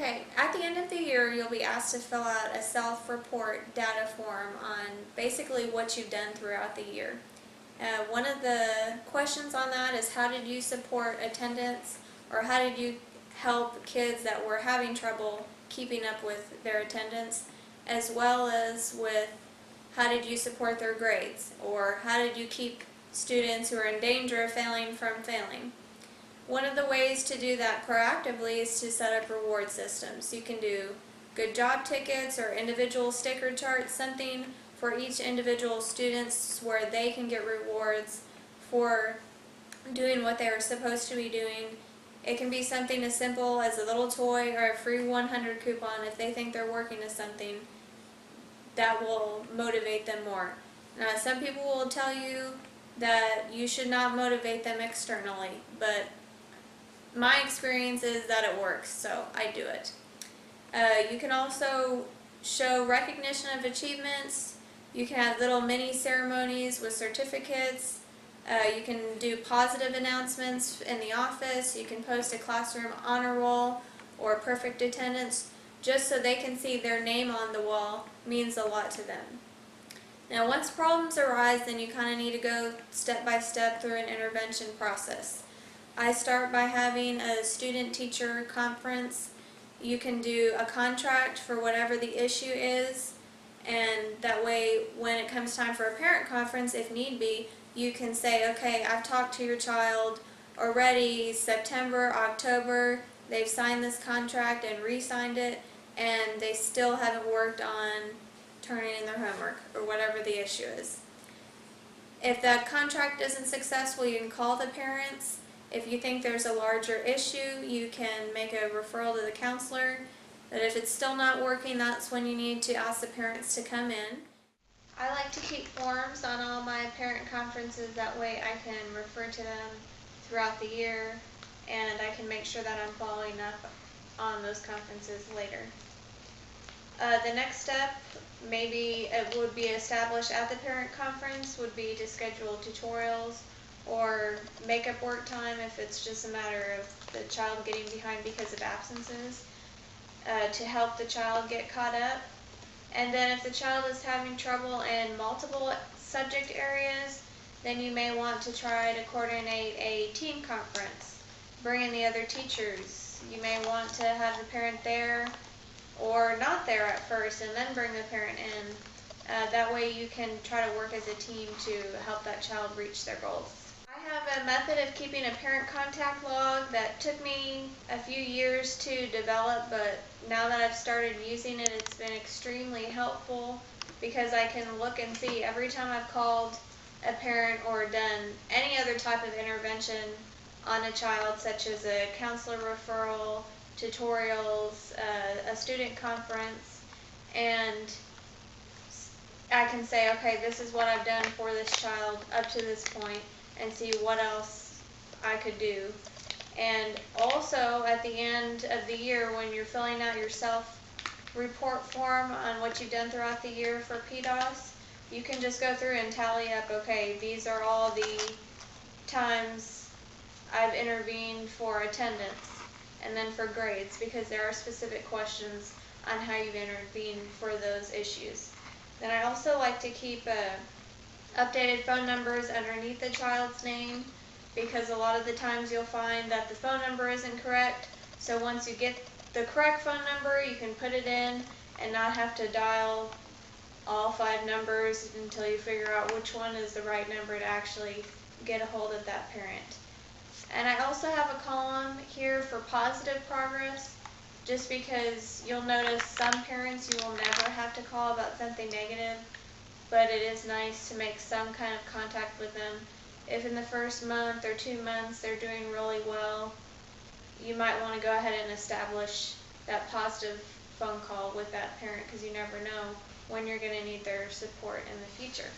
Okay, at the end of the year, you'll be asked to fill out a self-report data form on basically what you've done throughout the year. One of the questions on that is how did you support attendance, or how did you help kids that were having trouble keeping up with their attendance, as well as with how did you support their grades, or how did you keep students who are in danger of failing from failing. One of the ways to do that proactively is to set up reward systems. You can do good job tickets or individual sticker charts, something for each individual students where they can get rewards for doing what they are supposed to be doing. It can be something as simple as a little toy or a free 100 coupon if they think they're working to something that will motivate them more. Now, some people will tell you that you should not motivate them externally, but my experience is that it works, so I do it. You can also show recognition of achievements. You can have little mini ceremonies with certificates. You can do positive announcements in the office. You can post a classroom honor roll or perfect attendance, just so they can see their name on the wall means a lot to them. Now, once problems arise, then you kind of need to go step by step through an intervention process. I start by having a student-teacher conference. You can do a contract for whatever the issue is, and that way when it comes time for a parent conference, if need be, you can say, okay, I've talked to your child already September, October, they've signed this contract and re-signed it, and they still haven't worked on turning in their homework or whatever the issue is. If that contract isn't successful, you can call the parents. If you think there's a larger issue, you can make a referral to the counselor. But if it's still not working, that's when you need to ask the parents to come in. I like to keep forms on all my parent conferences, that way I can refer to them throughout the year, and I can make sure that I'm following up on those conferences later. The next step, maybe it would be established at the parent conference, would be to schedule tutorials or makeup work time if it's just a matter of the child getting behind because of absences, to help the child get caught up. And then if the child is having trouble in multiple subject areas, then you may want to try to coordinate a team conference. Bring in the other teachers. You may want to have the parent there or not there at first and then bring the parent in. That way you can try to work as a team to help that child reach their goals. I have a method of keeping a parent contact log that took me a few years to develop, but now that I've started using it, it's been extremely helpful because I can look and see every time I've called a parent or done any other type of intervention on a child, such as a counselor referral, tutorials, a student conference, and I can say, okay, this is what I've done for this child up to this point, and see what else I could do. And also at the end of the year, when you're filling out your self-report form on what you've done throughout the year for PDOS, you can just go through and tally up, okay, these are all the times I've intervened for attendance, and then for grades, because there are specific questions on how you've intervened for those issues. Then I also like to keep updated phone numbers underneath the child's name, because a lot of the times you'll find that the phone number isn't correct. So once you get the correct phone number, you can put it in and not have to dial all 5 numbers until you figure out which one is the right number to actually get a hold of that parent. And I also have a column here for positive progress, just because you'll notice some parents you will never have to call about something negative, but it is nice to make some kind of contact with them. If in the first month or 2 months they're doing really well, you might want to go ahead and establish that positive phone call with that parent, because you never know when you're going to need their support in the future.